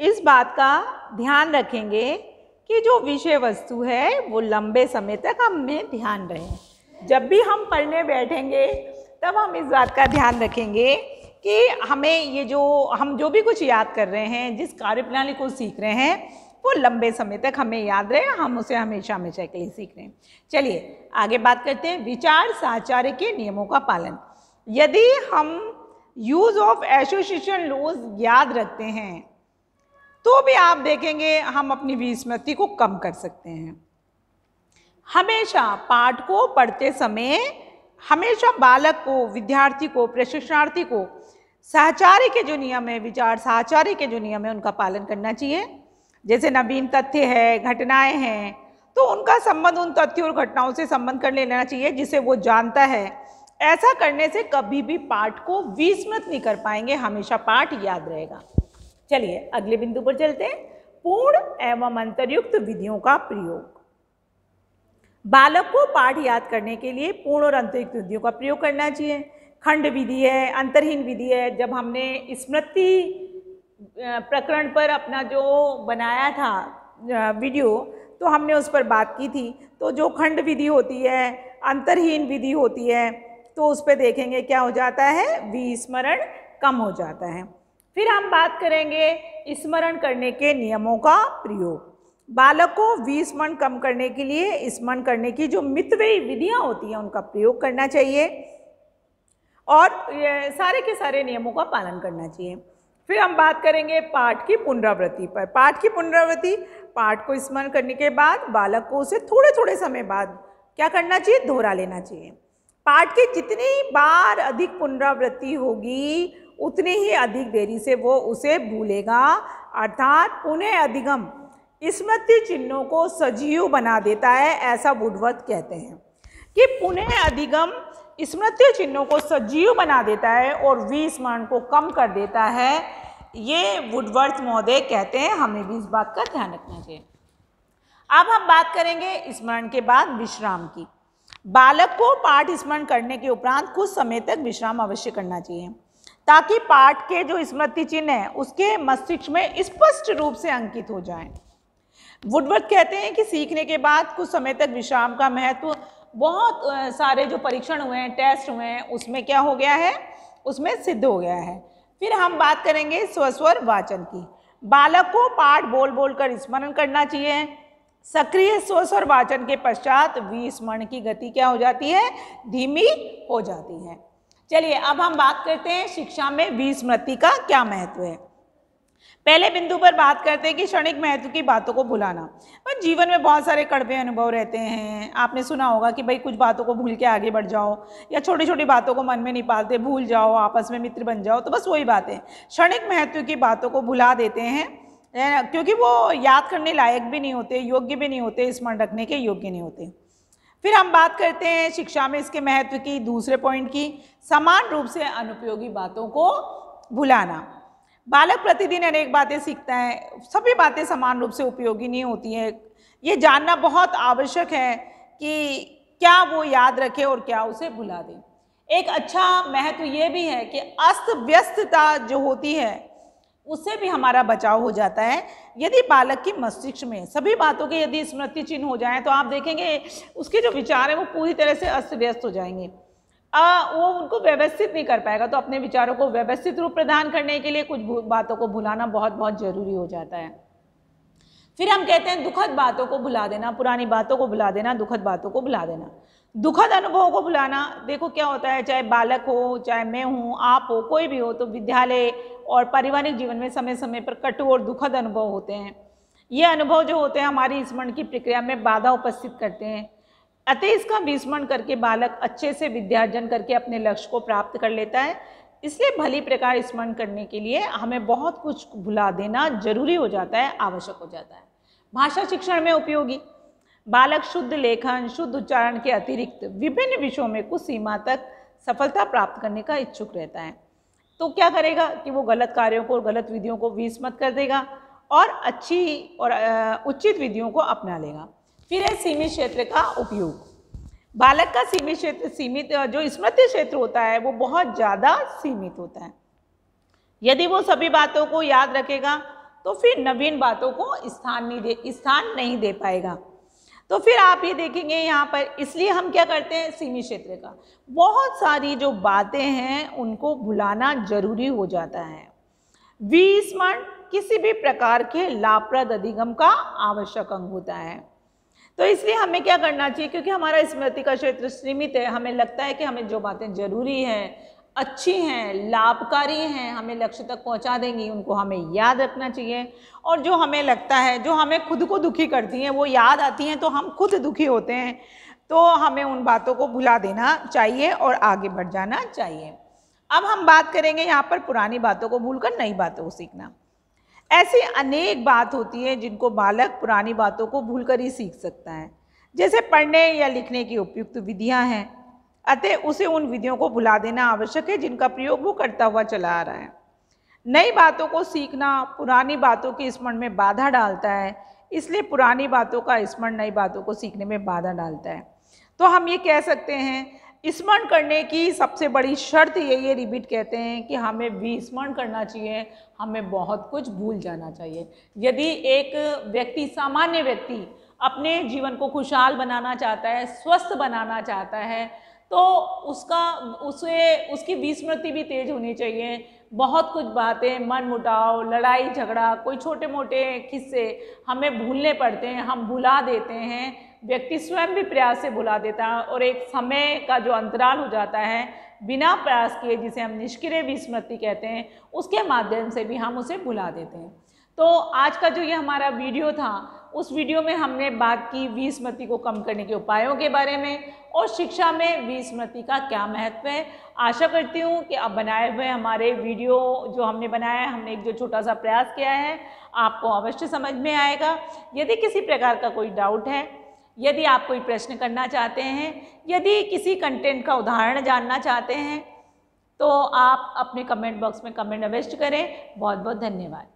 इस बात का ध्यान रखेंगे कि जो विषय वस्तु है वो लंबे समय तक हमें ध्यान रहे। जब भी हम पढ़ने बैठेंगे तब हम इस बात का ध्यान रखेंगे कि हमें हम जो भी कुछ याद कर रहे हैं, जिस कार्यप्रणाली को सीख रहे हैं, वो लंबे समय तक हमें याद रहे, हम उसे हमेशा हमेशा के लिए सीख रहे हैं। चलिए आगे बात करते हैं विचार साचार्य के नियमों का पालन। यदि हम यूज ऑफ एसोसिएशन लॉज याद रखते हैं तो भी आप देखेंगे हम अपनी विस्मृति को कम कर सकते हैं। हमेशा पाठ को पढ़ते समय हमेशा बालक को, विद्यार्थी को, प्रशिक्षणार्थी को साचार्य के जो नियम है, विचार साचार्य के जो नियम है, उनका पालन करना चाहिए। जैसे नवीन तथ्य है, घटनाएं हैं, तो उनका संबंध उन तथ्यों और घटनाओं से संबंध कर लेना चाहिए जिसे वो जानता है। ऐसा करने से कभी भी पाठ को विस्मृत नहीं कर पाएंगे, हमेशा पाठ याद रहेगा। चलिए अगले बिंदु पर चलते हैं, पूर्ण एवं अंतर्युक्त विधियों का प्रयोग। बालक को पाठ याद करने के लिए पूर्ण और अंतर्युक्त विधियों का प्रयोग करना चाहिए। खंड विधि है, अंतरहीन विधि है। जब हमने स्मृति प्रकरण पर अपना जो बनाया था वीडियो, तो हमने उस पर बात की थी। तो जो खंड विधि होती है, अंतरहीन विधि होती है, तो उस पर देखेंगे क्या हो जाता है, विस्मरण कम हो जाता है। फिर हम बात करेंगे स्मरण करने के नियमों का प्रयोग। बालक को विस्मरण कम करने के लिए स्मरण करने की जो मितव्ययी विधियां होती हैं उनका प्रयोग करना चाहिए और सारे के सारे नियमों का पालन करना चाहिए। फिर हम बात करेंगे पाठ की पुनरावृत्ति पर। पाठ की पुनरावृत्ति, पाठ को स्मरण करने के बाद बालक को उसे थोड़े थोड़े समय बाद क्या करना चाहिए, दोहरा लेना चाहिए। पाठ की जितनी बार अधिक पुनरावृत्ति होगी उतनी ही अधिक देरी से वो उसे भूलेगा, अर्थात पुनः अधिगम स्मृति चिन्हों को सजीव बना देता है। ऐसा वुडवर्थ कहते हैं कि पुनः अधिगम स्मृति चिन्हों को सजीव बना देता है और विस्मरण को कम कर देता है। ये वुडवर्थ महोदय कहते हैं, हमें भी इस बात का ध्यान रखना चाहिए। अब हम बात करेंगे स्मरण के बाद विश्राम की। बालक को पाठ स्मरण करने के उपरांत कुछ समय तक विश्राम अवश्य करना चाहिए ताकि पाठ के जो स्मृति चिन्ह है उसके मस्तिष्क में स्पष्ट रूप से अंकित हो जाएं। वुडवर्थ कहते हैं कि सीखने के बाद कुछ समय तक विश्राम का महत्व बहुत सारे जो परीक्षण हुए हैं, टेस्ट हुए हैं, उसमें क्या हो गया है, उसमें सिद्ध हो गया है। फिर हम बात करेंगे स्वस्वर वाचन की। बालक को पाठ बोल बोल कर स्मरण करना चाहिए। सक्रिय स्वस्वर वाचन के पश्चात विस्मरण की गति क्या हो जाती है, धीमी हो जाती है। चलिए अब हम बात करते हैं शिक्षा में विस्मृति का क्या महत्व है। पहले बिंदु पर बात करते हैं कि क्षणिक महत्व की बातों को भुलाना। पर जीवन में बहुत सारे कड़वे अनुभव रहते हैं। आपने सुना होगा कि भाई कुछ बातों को भूल के आगे बढ़ जाओ, या छोटी छोटी बातों को मन में नहीं पालते, भूल जाओ, आपस में मित्र बन जाओ। तो बस वही बात है, क्षणिक महत्व की बातों को भुला देते हैं क्योंकि वो याद करने लायक भी नहीं होते, योग्य भी नहीं होते, स्मरण रखने के योग्य नहीं होते। फिर हम बात करते हैं शिक्षा में इसके महत्व की, दूसरे पॉइंट की, समान रूप से अनुपयोगी बातों को भुलाना। बालक प्रतिदिन अनेक बातें सीखता है, सभी बातें समान रूप से उपयोगी नहीं होती हैं। ये जानना बहुत आवश्यक है कि क्या वो याद रखे और क्या उसे भुला दे। एक अच्छा महत्व ये भी है कि अस्त व्यस्तता जो होती है उससे भी हमारा बचाव हो जाता है। यदि बालक की मस्तिष्क में सभी बातों के यदि स्मृति चिन्ह हो जाएं तो आप देखेंगे उसके जो विचार हैं वो पूरी तरह से अस्त व्यस्त हो जाएंगे। वो उनको व्यवस्थित नहीं कर पाएगा। तो अपने विचारों को व्यवस्थित रूप प्रदान करने के लिए कुछ बातों को भुलाना बहुत बहुत जरूरी हो जाता है। फिर हम कहते हैं दुखद बातों को भुला देना, पुरानी बातों को भुला देना, दुखद बातों को भुला देना। दुखद अनुभवों को भुलाना, देखो क्या होता है, चाहे बालक हो, चाहे मैं हूँ, आप हो, कोई भी हो, तो विद्यालय और पारिवारिक जीवन में समय समय पर कटु और दुखद अनुभव होते हैं। ये अनुभव जो होते हैं हमारी स्मरण की प्रक्रिया में बाधा उपस्थित करते हैं। अतः इसका विस्मरण करके बालक अच्छे से विद्यार्जन करके अपने लक्ष्य को प्राप्त कर लेता है। इसलिए भली प्रकार स्मरण करने के लिए हमें बहुत कुछ भुला देना जरूरी हो जाता है, आवश्यक हो जाता है। भाषा शिक्षण में उपयोगी, बालक शुद्ध लेखन, शुद्ध उच्चारण के अतिरिक्त विभिन्न विषयों में कुछ सीमा तक सफलता प्राप्त करने का इच्छुक रहता है। तो क्या करेगा कि वो गलत कार्यों को और गलत विधियों को विस्मृत कर देगा और अच्छी और उचित विधियों को अपना लेगा। फिर है सीमित क्षेत्र का उपयोग। बालक का सीमित जो स्मृति क्षेत्र होता है वो बहुत ज़्यादा सीमित होता है। यदि वो सभी बातों को याद रखेगा तो फिर नवीन बातों को स्थान नहीं दे पाएगा। तो फिर आप ये देखेंगे यहाँ पर, इसलिए हम क्या करते हैं, सीमित क्षेत्र का बहुत सारी जो बातें हैं उनको भुलाना जरूरी हो जाता है। विस्मरण किसी भी प्रकार के लाभप्रद अधिगम का आवश्यक अंग होता है। तो इसलिए हमें क्या करना चाहिए, क्योंकि हमारा स्मृति का क्षेत्र सीमित है, हमें लगता है कि हमें जो बातें जरूरी हैं, अच्छी हैं, लाभकारी हैं, हमें लक्ष्य तक पहुंचा देंगी, उनको हमें याद रखना चाहिए। और जो हमें लगता है, जो हमें खुद को दुखी करती हैं, वो याद आती हैं तो हम खुद दुखी होते हैं, तो हमें उन बातों को भुला देना चाहिए और आगे बढ़ जाना चाहिए। अब हम बात करेंगे यहाँ पर पुरानी बातों को भूलकर नई बातों को सीखना। ऐसी अनेक बात होती है जिनको बालक पुरानी बातों को भूलकर ही सीख सकता है, जैसे पढ़ने या लिखने की उपयुक्त विधियां हैं, अतः उसे उन विधियों को भुला देना आवश्यक है जिनका प्रयोग वो करता हुआ चला आ रहा है। नई बातों को सीखना पुरानी बातों के स्मरण में बाधा डालता है, इसलिए पुरानी बातों का स्मरण नई बातों को सीखने में बाधा डालता है। तो हम ये कह सकते हैं, स्मरण करने की सबसे बड़ी शर्त यही है, रिपीट कहते हैं कि हमें विस्मरण करना चाहिए, हमें बहुत कुछ भूल जाना चाहिए। यदि एक व्यक्ति, सामान्य व्यक्ति अपने जीवन को खुशहाल बनाना चाहता है, स्वस्थ बनाना चाहता है, तो उसकी विस्मृति भी तेज होनी चाहिए। बहुत कुछ बातें, मन मुटाव, लड़ाई झगड़ा, कोई छोटे मोटे किस्से हमें भूलने पड़ते हैं, हम भुला देते हैं, व्यक्ति स्वयं भी प्रयास से भुला देता है, और एक समय का जो अंतराल हो जाता है बिना प्रयास किए, जिसे हम निष्क्रिय विस्मृति कहते हैं, उसके माध्यम से भी हम उसे भुला देते हैं। तो आज का जो ये हमारा वीडियो था, उस वीडियो में हमने बात की विस्मृति को कम करने के उपायों के बारे में और शिक्षा में विस्मृति का क्या महत्व है। आशा करती हूँ कि अब बनाए हुए हमारे वीडियो जो हमने बनाया है, हमने एक जो छोटा सा प्रयास किया है, आपको अवश्य समझ में आएगा। यदि किसी प्रकार का कोई डाउट है, यदि आप कोई प्रश्न करना चाहते हैं, यदि किसी कंटेंट का उदाहरण जानना चाहते हैं, तो आप अपने कमेंट बॉक्स में कमेंट अवश्य करें। बहुत बहुत धन्यवाद।